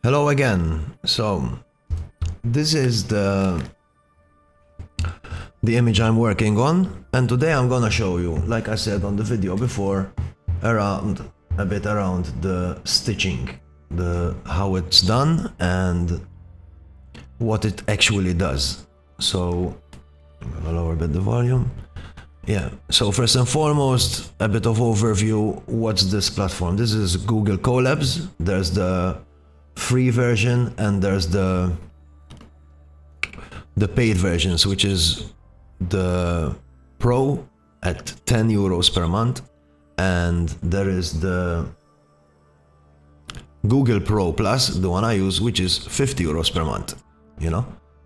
Hello again. So this is the image I'm working on, and today I'm gonna show you, like I said on the video before, around the stitching, how it's done and what it actually does. So I'm gonna lower a bit the volume. Yeah, so first and foremost, a bit of overview. What's this platform? This is Google Colabs. There's the free version and there's the paid versions, which is the Pro at 10 euros per month, and there is the Google Pro Plus, the one I use, which is 50 euros per month,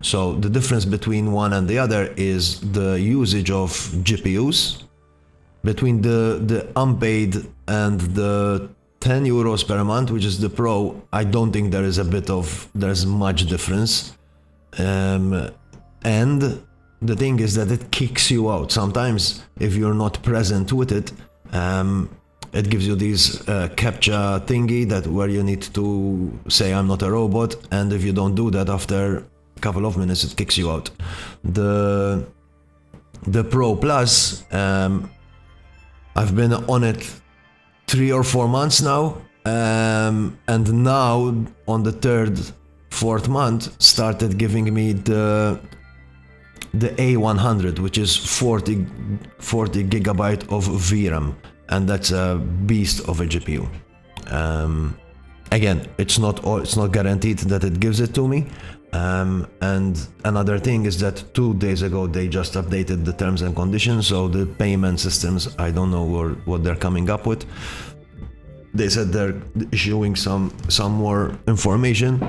So the difference between one and the other is the usage of GPUs. Between the unpaid and the 10 euros per month, which is the Pro, I don't think there's much difference. And the thing is that it kicks you out. Sometimes if you're not present with it, it gives you these captcha thingy where you need to say I'm not a robot, and if you don't do that after a couple of minutes, it kicks you out. The Pro Plus, I've been on it 3 or 4 months now, and now on the fourth month started giving me the A100, which is 40 gigabyte of VRAM, and that's a beast of a GPU. Again, it's not guaranteed that it gives it to me. And another thing is that 2 days ago they just updated the terms and conditions, so the payment systems, I don't know what they're coming up with. They said they're issuing some more information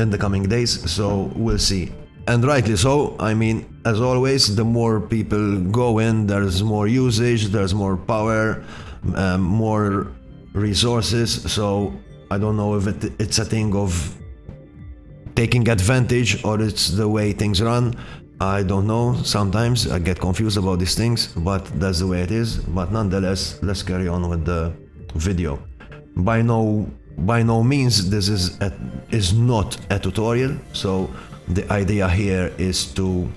in the coming days, so we'll see. And rightly so. I mean, as always, the more people go in, there's more usage, there's more power, more resources. So I don't know if it's a thing of taking advantage or it's the way things run. I don't know. Sometimes I get confused about these things, but that's the way it is. But nonetheless, let's carry on with the video. By no means this is not a tutorial. So the idea here is to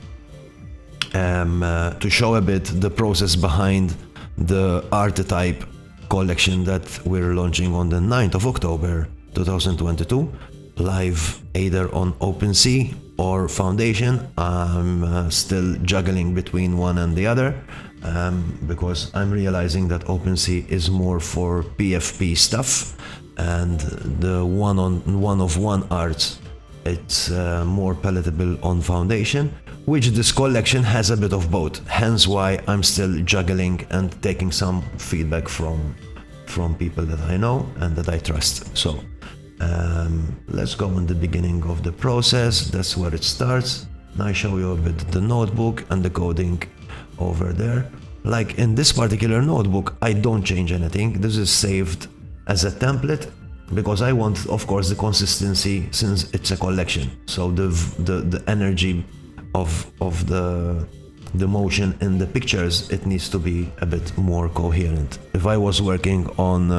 show a bit the process behind the Arthetype collection that we're launching on the 9th of October 2022, live either on OpenSea or Foundation. I'm still juggling between one and the other, because I'm realizing that OpenSea is more for PFP stuff, and the one-of-one arts, it's more palatable on Foundation, which this collection has a bit of both, hence why I'm still juggling and taking some feedback from people that I know and that I trust. So let's go in the beginning of the process. That's where it starts. Now I show you a bit the notebook and the coding over there. Like in this particular notebook, I don't change anything. This is saved as a template because I want, of course, the consistency since it's a collection. So the energy of the motion in the pictures, it needs to be a bit more coherent. If I was working on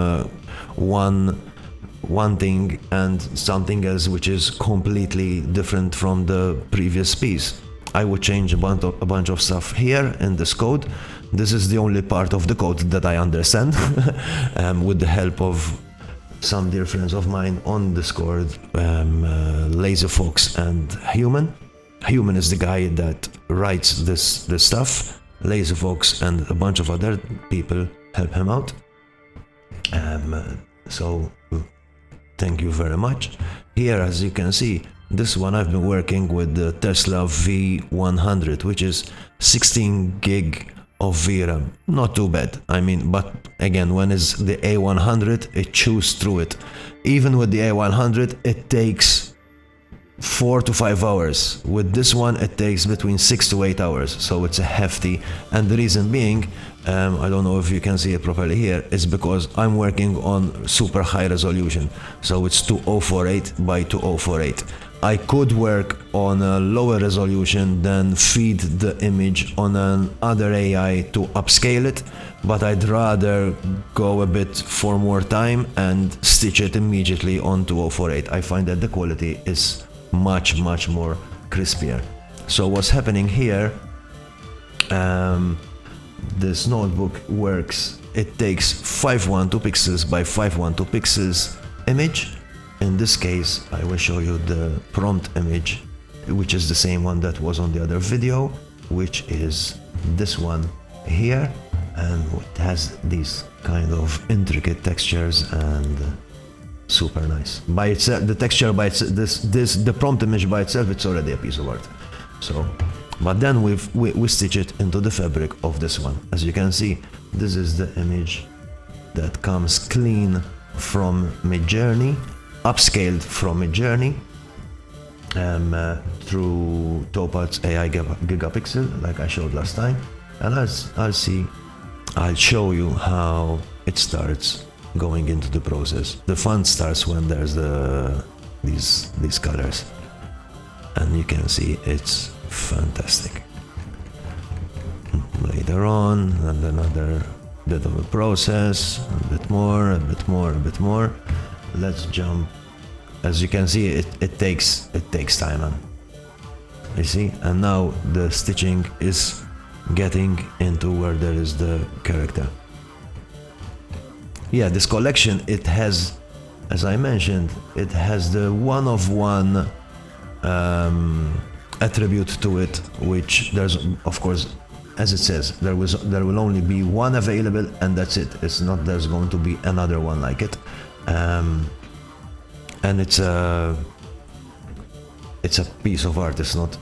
one thing and something else which is completely different from the previous piece, I would change a bunch of stuff here in this code. This is the only part of the code that I understand, with the help of some dear friends of mine on Discord, LaserFox and Human. Human is the guy that writes this stuff. LaserFox and a bunch of other people help him out. So thank you very much. Here, as you can see, this one I've been working with the Tesla V100, which is 16 gig of VRAM. Not too bad. I mean, but again, when it's the A100, it chews through it. Even with the A100, it takes 4 to 5 hours. With this one, it takes between 6 to 8 hours. So it's a hefty. And the reason being, I don't know if you can see it properly here, is because I'm working on super high resolution. So it's 2048 by 2048. I could work on a lower resolution, then feed the image on another AI to upscale it, but I'd rather go a bit for more time and stitch it immediately on 2048. I find that the quality is much more crispier. So what's happening here, this notebook works, it takes 512 pixels by 512 pixels image. In this case, I will show you the prompt image, which is the same one that was on the other video, which is this one here, and it has these kind of intricate textures and super nice. By itself, the texture by itself, the prompt image by itself, it's already a piece of art. So, but then we stitch it into the fabric of this one. As you can see, this is the image that comes clean from Midjourney, upscaled from Midjourney through Topaz AI Gigapixel, like I showed last time. And I'll show you how it starts going into the process. The fun starts when there's these colors, and you can see it's fantastic. Later on, and another bit of a process, a bit more. Let's jump. As you can see, it takes time, man. You see, and now the stitching is getting into where there is the character. Yeah, this collection, it has, as I mentioned, it has the one-of-one attribute to it, which there's, of course, as it says, there will only be one available, and that's it. It's not there's going to be another one like it. And it's a piece of art. It's not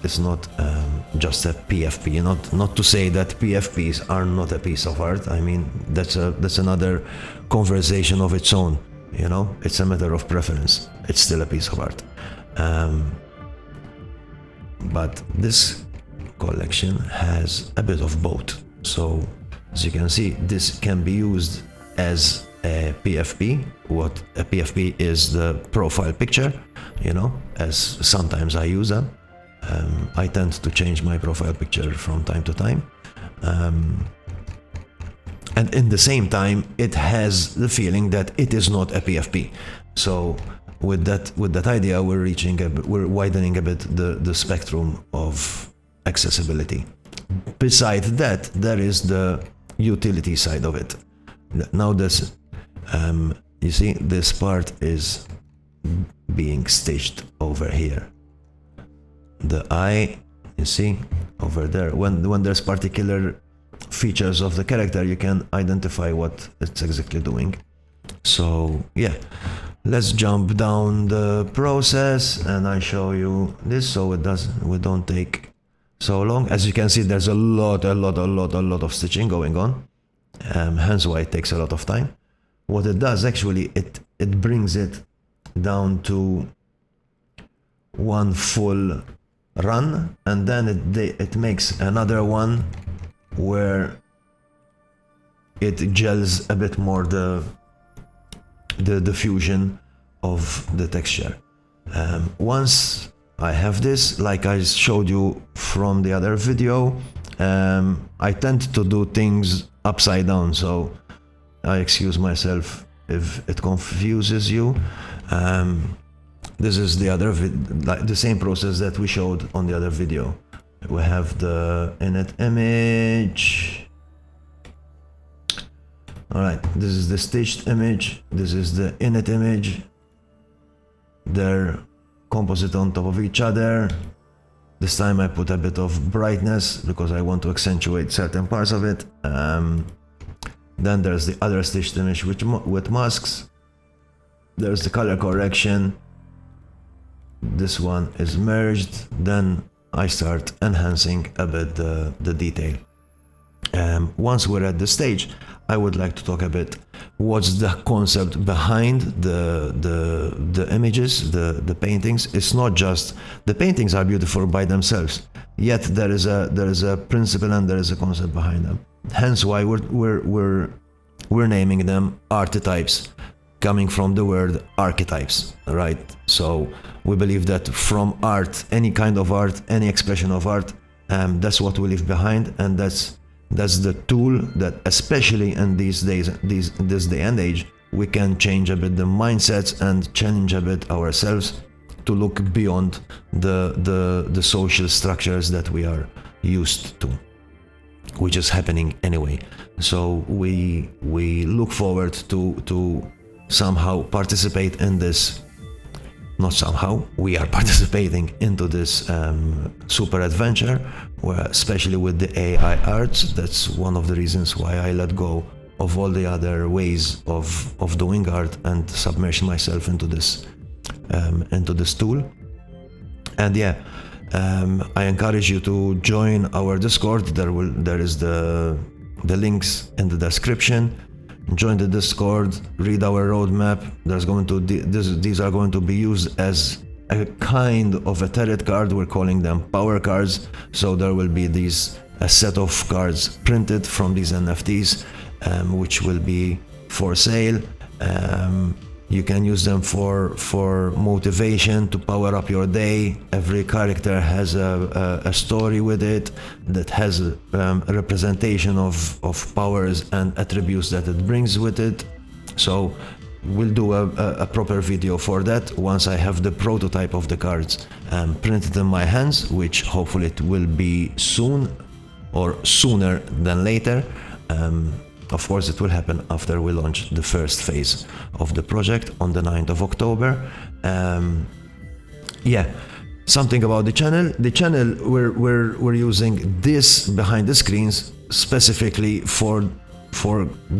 just a PFP. Not to say that PFPs are not a piece of art. I mean, that's another conversation of its own. You know, it's a matter of preference. It's still a piece of art. But this collection has a bit of both. So, as you can see, this can be used as a PFP. What a PFP is, the profile picture, you know, as sometimes I use them. I tend to change my profile picture from time to time. And in the same time, it has the feeling that it is not a PFP. So with that idea, we're widening a bit the spectrum of accessibility. Besides that, there is the utility side of it. Now this, you see, this part is being stitched over here. The eye, you see, over there. When there's particular features of the character, you can identify what it's exactly doing. So yeah, let's jump down the process and I show you this, so we don't take so long. As you can see, there's a lot of stitching going on, hence why it takes a lot of time. What it does actually, it brings it down to one full run, and then it makes another one where it gels a bit more the diffusion of the texture. Once I have this, like I showed you from the other video, I tend to do things upside down, so I excuse myself if it confuses you. This is the same process that we showed on the other video. We have the init image. Alright, this is the stitched image, this is the init image. They're composite on top of each other. This time I put a bit of brightness because I want to accentuate certain parts of it. Then there's the other stitched image with masks. There's the color correction. This one is merged. Then I start enhancing a bit the detail. Once we're at the stage, I would like to talk a bit what's the concept behind the images, the paintings. It's not just the paintings are beautiful by themselves, yet there is a principle and there is a concept behind them. Hence why we're naming them archetypes. coming from the word archetypes, right? So we believe that from art, any kind of art, any expression of art, that's what we leave behind, and that's the tool that, especially in these days, this day and age, we can change a bit the mindsets and challenge a bit ourselves to look beyond the social structures that we are used to, which is happening anyway. So we look forward to somehow participate in this. Not somehow, we are participating into this super adventure, where, especially with the AI arts, that's one of the reasons why I let go of all the other ways of doing art and submerge myself into this tool. And yeah, I encourage you to join our Discord. There is the links in the description. Join the Discord, read our roadmap. These are going to be used as a kind of a tarot card. We're calling them power cards. So there will be a set of cards printed from these NFTs, which will be for sale. You can use them for motivation, to power up your day. Every character has a story with it that has a representation of powers and attributes that it brings with it. So we'll do a proper video for that once I have the prototype of the cards printed in my hands, which hopefully it will be soon, or sooner than later. Of course, it will happen after we launch the first phase of the project on the 9th of October. Yeah, something about the channel. The channel, we're using this behind the screens specifically for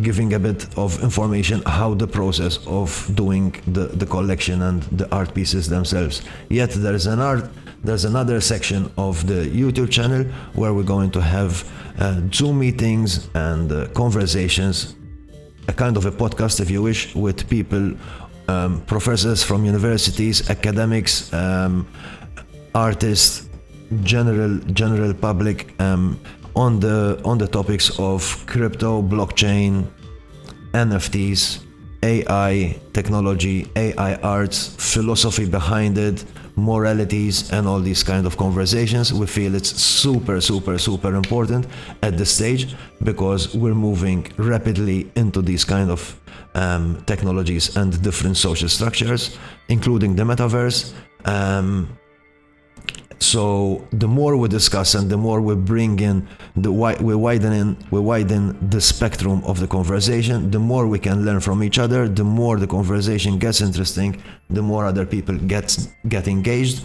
giving a bit of information how the process of doing the collection and the art pieces themselves. Yet there's another section of the YouTube channel where we're going to have Zoom meetings and conversations, a kind of a podcast, if you wish, with people, professors from universities, academics, artists, general public, on the topics of crypto, blockchain, NFTs, AI technology, AI arts, philosophy behind it, moralities, and all these kind of conversations. We feel it's super important at this stage, because we're moving rapidly into these kind of technologies and different social structures, including the metaverse. So the more we discuss and the more we bring in, we widen the spectrum of the conversation, the more we can learn from each other, the more the conversation gets interesting, the more other people get engaged.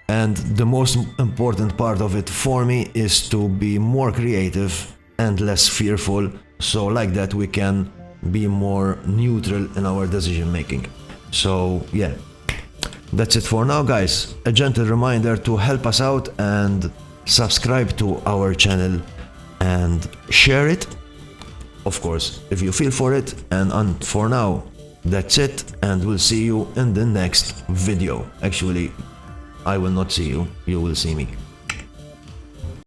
And the most important part of it for me is to be more creative and less fearful, so like that we can be more neutral in our decision making. So yeah, that's it for now, guys. A gentle reminder to help us out and subscribe to our channel and share it, of course, if you feel for it. And for now, that's it, and we'll see you in the next video. Actually, I will not see you, you will see me.